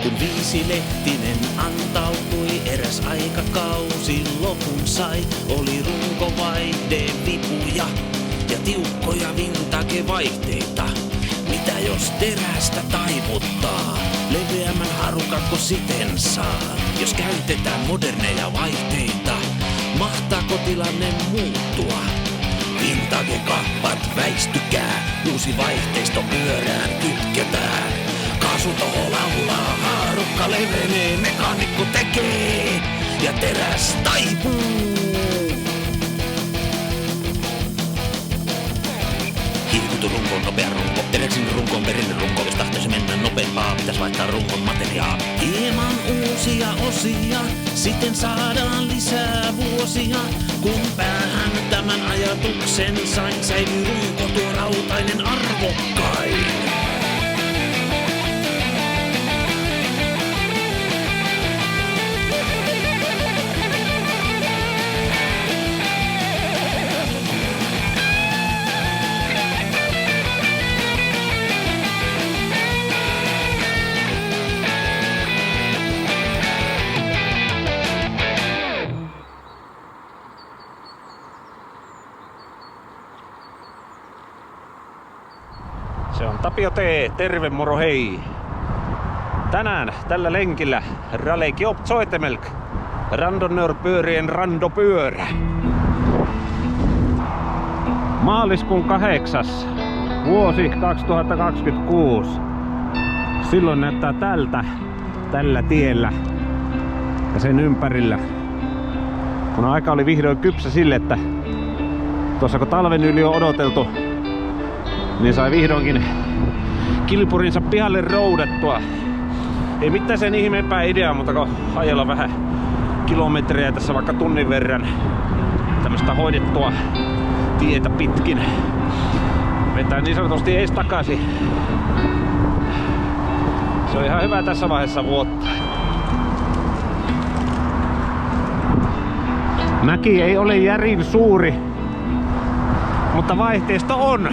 Kun Viisilehtinen antautui, eräs aikakausi lopun sai. Oli runkovaihde vipuja ja tiukkoja vintage-vaihteita. Mitä jos terästä taivuttaa, leveämmän harukakko siten saa? Jos käytetään moderneja vaihteita, mahtaako tilanne muuttua? Vintage-kappat väistykää, uusi vaihteisto pyörään kytketään. Kaasutoho laulaa, haarukka levenee, mekaanikko tekee ja teräs taipuu. Hiikutu runko, nopea runko, teräksin runko on perinne runko. Jos tahtoisi mennä nopeampaa, pitäis vaihtaa runkon materiaa. Hieman uusia osia, sitten saadaan lisää vuosia. Kun päähän tämän ajatuksen sain, säilyy runko tuo rautainen arvokkain. Se on Tapio T. Terve, moro hei! Tänään tällä lenkillä Rally Jobb Zoetemelk randonnörpyörien randopyörä. Maaliskuun 8. vuosi 2026. Silloin näyttää tältä tällä tiellä ja sen ympärillä. Kun aika oli vihdoin kypsä sille, että tuossa kun talven yli on odoteltu, niin sai vihdoinkin kilpurinsa pihalle roudattua. Ei mitään sen ihmeempää ideaa, mutta kun ajella vähän kilometrejä tässä vaikka tunnin verran tämmöstä hoidettua tietä pitkin. Vetää niin sanotusti ees takaisin. Se on ihan hyvä tässä vaiheessa vuotta. Mäki ei ole järin suuri, mutta vaihteisto on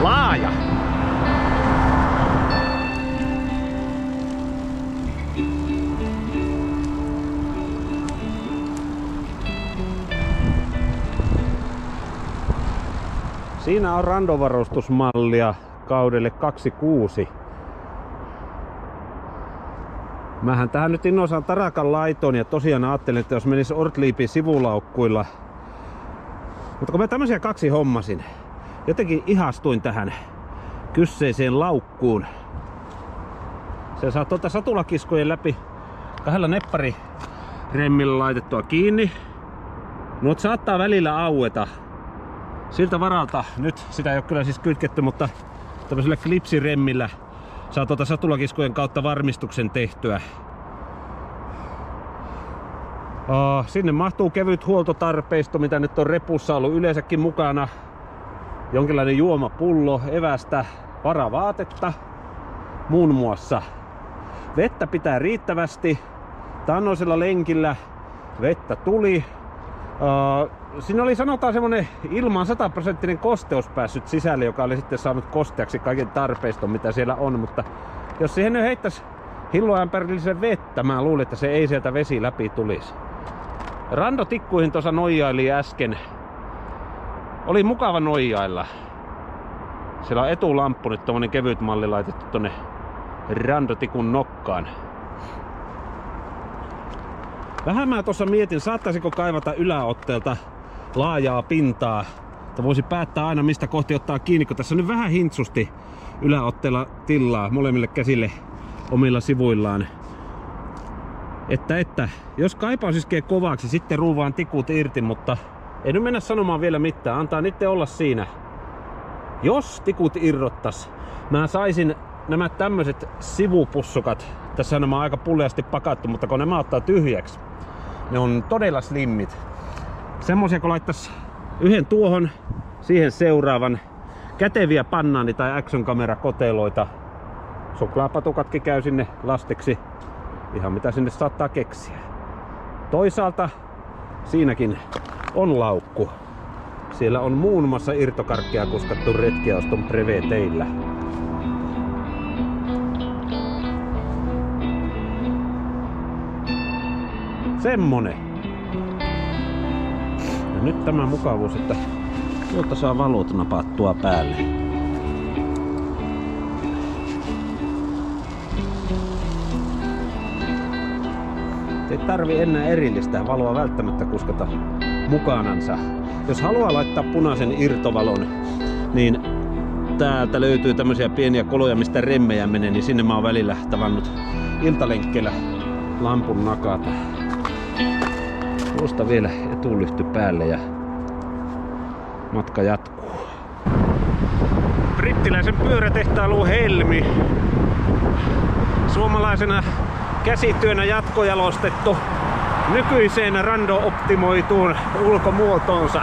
laaja. Siinä on randovarustusmallia kaudelle 26. Mähän tähän nyt innoissaan tarakan laitoon ja tosiaan ajattelin, että jos menis Ortliipin sivulaukkuilla. Mutta kun mä tämmösiä kaksi hommasin, jotenkin ihastuin tähän kysseiseen laukkuun. Se saa tuolta satulakiskojen läpi kahdella neppariremmillä laitettua kiinni. Mutta saattaa välillä aueta. Siltä varalta, nyt sitä ei ole kyllä siis kytketty, mutta tämmöisellä klipsiremmillä saa tuota satulakiskojen kautta varmistuksen tehtyä. Sinne mahtuu kevyt huoltotarpeisto, mitä nyt on repussa ollut yleensäkin mukana. Jonkinlainen juomapullo, evästä, varavaatetta muun muassa. Vettä pitää riittävästi. Taannoisella lenkillä vettä tuli. Siinä oli sanotaan semmonen ilman 100% kosteus päässyt sisälle, joka oli sitten saanut kosteaksi kaiken tarpeiston mitä siellä on, mutta jos siihen nyt heittäisi hilloämpärillisen vettä, mä luulin, että se ei sieltä vesi läpi tulisi. Randotikkuihin tuossa noijaili äsken. Oli mukava noijailla. Siellä on etulamppu nyt, tommonen kevyt malli laitettu tonne randotikun nokkaan. Vähän mä tuossa mietin, saattaisiko kaivata yläotteelta laajaa pintaa, että voisi päättää aina mistä kohti ottaa kiinni, kun tässä on nyt vähän hintsusti yläotteella tilaa molemmille käsille omilla sivuillaan. Että jos kaipaus iskee kovaksi, sitten ruuvaan tikut irti, mutta ei nyt mennä sanomaan vielä mitään, antaa niitten olla siinä. Jos tikut irrottas, mä saisin nämä tämmöiset sivupussukat, tässä on nämä aika pulleasti pakattu, mutta kun nämä ottaa tyhjäksi, ne on todella slimmit. Semmoisia kun laittaisi yhden tuohon, siihen seuraavan, käteviä pannaani tai action kamera koteloita. Suklaapatukatkin käy sinne lastiksi. Ihan mitä sinne saattaa keksiä. Toisaalta siinäkin on laukku. Siellä on muun muassa irtokarkkia kuskattu retkiauston breveteillä. Semmonen. Ja nyt tämä mukavuus, että tuolta saa valot napattua päälle. Ei tarvi enää erillistä valoa välttämättä kuskata mukanansa. Jos haluaa laittaa punaisen irtovalon, niin täältä löytyy tämmöisiä pieniä koloja, mistä remmejä menee, niin sinne mä oon välillä tavannut iltalenkkeillä lampun nakata. Tuosta vielä etulyhty päälle ja matka jatkuu. Brittiläisen pyörätehtailuun helmi. Suomalaisena käsityönä jatkojalostettu nykyiseen rando-optimoituun ulkomuotoonsa.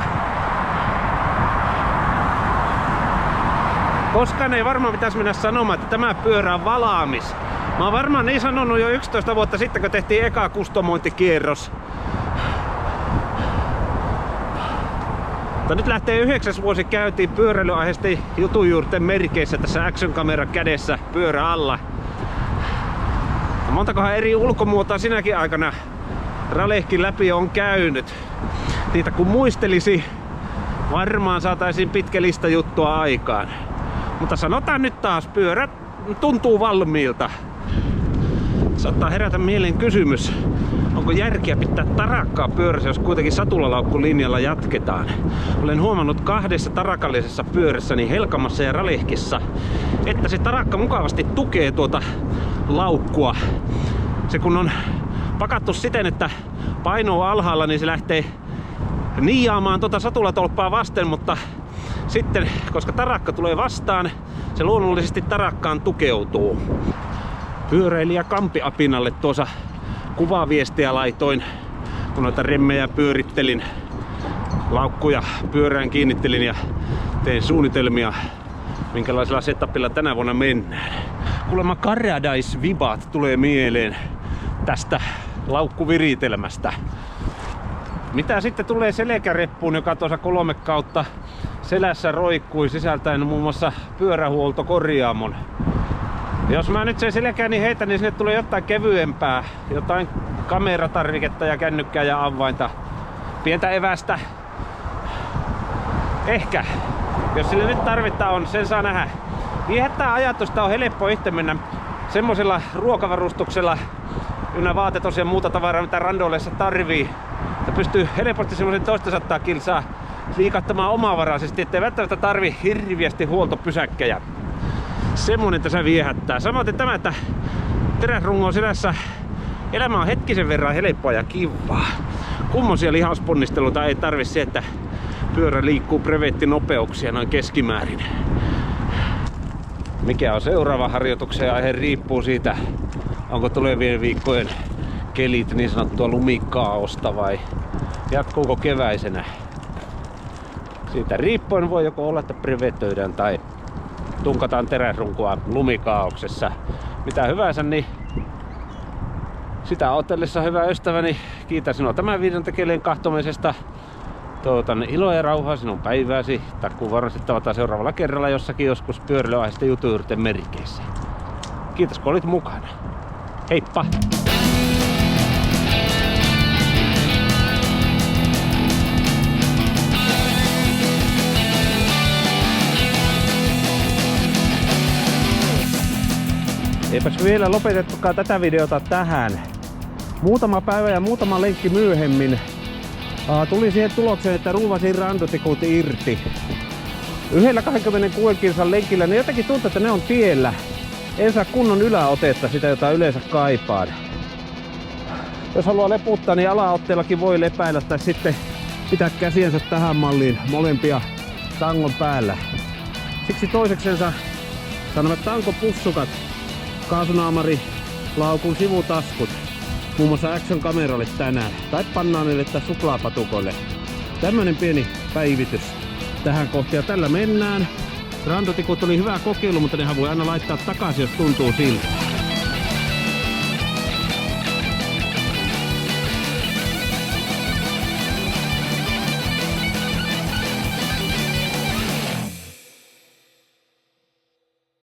Koskaan ei varmaan pitäisi mennä sanomaan, että tämä pyörä on valaamis. Mä oon varmaan niin sanonut jo 11 vuotta sitten, kun tehtiin eka kustomointikierros. Mutta nyt lähtee 9. vuosi käyntiin pyöräilyaiheisten jutujuurten merkeissä tässä action-kamera kädessä pyörä alla. Montakohan eri ulkomuotoa sinäkin aikana ralehkin läpi on käynyt. Niitä kun muistelisi, varmaan saataisiin pitkä lista juttua aikaan. Mutta sanotaan nyt taas, pyörä tuntuu valmiilta. Saattaa herätä mieleen kysymys, onko järkeä pitää tarakkaa pyörässä, jos kuitenkin satulalaukkulinjalla jatketaan. Olen huomannut 2 tarakallisessa pyörässäni Helkamassa ja Ralehkissa, että se tarakka mukavasti tukee tuota laukkua. Se kun on pakattu siten, että paino on alhaalla, niin se lähtee niiaamaan tuota satulatolppaa vasten, mutta sitten, koska tarakka tulee vastaan, se luonnollisesti tarakkaan tukeutuu. Pyöräilijä Kampiapinalle tuossa kuvaviestiä laitoin, kun noita remmejä pyörittelin, laukkuja pyörään kiinnittelin ja tein suunnitelmia, minkälaisella setupilla tänä vuonna mennään. Kuulemma Paradise-vibat tulee mieleen tästä laukkuviritelmästä. Mitä sitten tulee selkäreppuun, joka tuossa 3 kautta selässä roikkui sisältäen muun muassa pyörähuoltokorjaamon. Jos mä nyt sen selkääni heitän, niin sinne tulee jotain kevyempää, jotain kameratarviketta ja kännykkää ja avainta, pientä evästä. Ehkä, jos sille nyt tarvetta on, sen saa nähdä. Viehättää ajatusta on helppo itse mennä semmosella ruokavarustuksella ynnä vaatetos ja muuta tavaraa, mitä randoleissa tarvii. Ja pystyy helposti semmoisen 200 kilsaa liikattamaan omavaraisesti, ettei välttämättä tarvi hirviästi huoltopysäkkejä. Semmonen tässä viehättää. Samaten tämä, että teräsrungon selässä elämä on hetkisen verran helppoa ja kivaa. Kummosia lihasponnisteluita ei tarvi se, että pyörä liikkuu brevettinopeuksia noin keskimäärin. Mikä on seuraava harjoituksen aihe riippuu siitä, onko tulevien viikkojen kelit niin sanottua lumikaaosta vai jatkuuko keväisenä. Siitä riippuen voi joko olla, että brevetöidään tai tunkataan teräsrunkoa lumikaauksessa. Mitä hyvänsä, niin sitä odotellessa, hyvä ystäväni, kiitän sinua tämän videon tekeleen kahtomisesta. Toivotan iloa ja rauhaa sinun päivääsi. Takkuu varmasti tavataan seuraavalla kerralla jossakin joskus pyöräilyaiheisten jutujuurten merkeissä. Kiitos kun olit mukana. Heippa! Eipäs vielä lopetettukaan tätä videota tähän. Muutama päivä ja muutama lenkki myöhemmin tuli siihen tulokseen, että ruuvasin randotikut irti. Yhdellä 26 kilsan lenkillä, niin jotenkin tuntuu, että ne on tiellä. En saa kunnon yläotetta, sitä jota yleensä kaipaan. Jos haluaa leputtaa, niin alaotteellakin voi lepäillä tai sitten pitää käsiensä tähän malliin molempia tangon päällä. Siksi toiseksensa sanovat tankopussukat, kaasunaamari, laukun sivutaskut, muun muassa action-kameralle tänään, tai pannaanille tai suklaapatukoille. Tämmönen pieni päivitys tähän kohtaan. Ja tällä mennään. Randotikut oli hyvä kokeilu, mutta nehän voi aina laittaa takaisin, jos tuntuu siltä.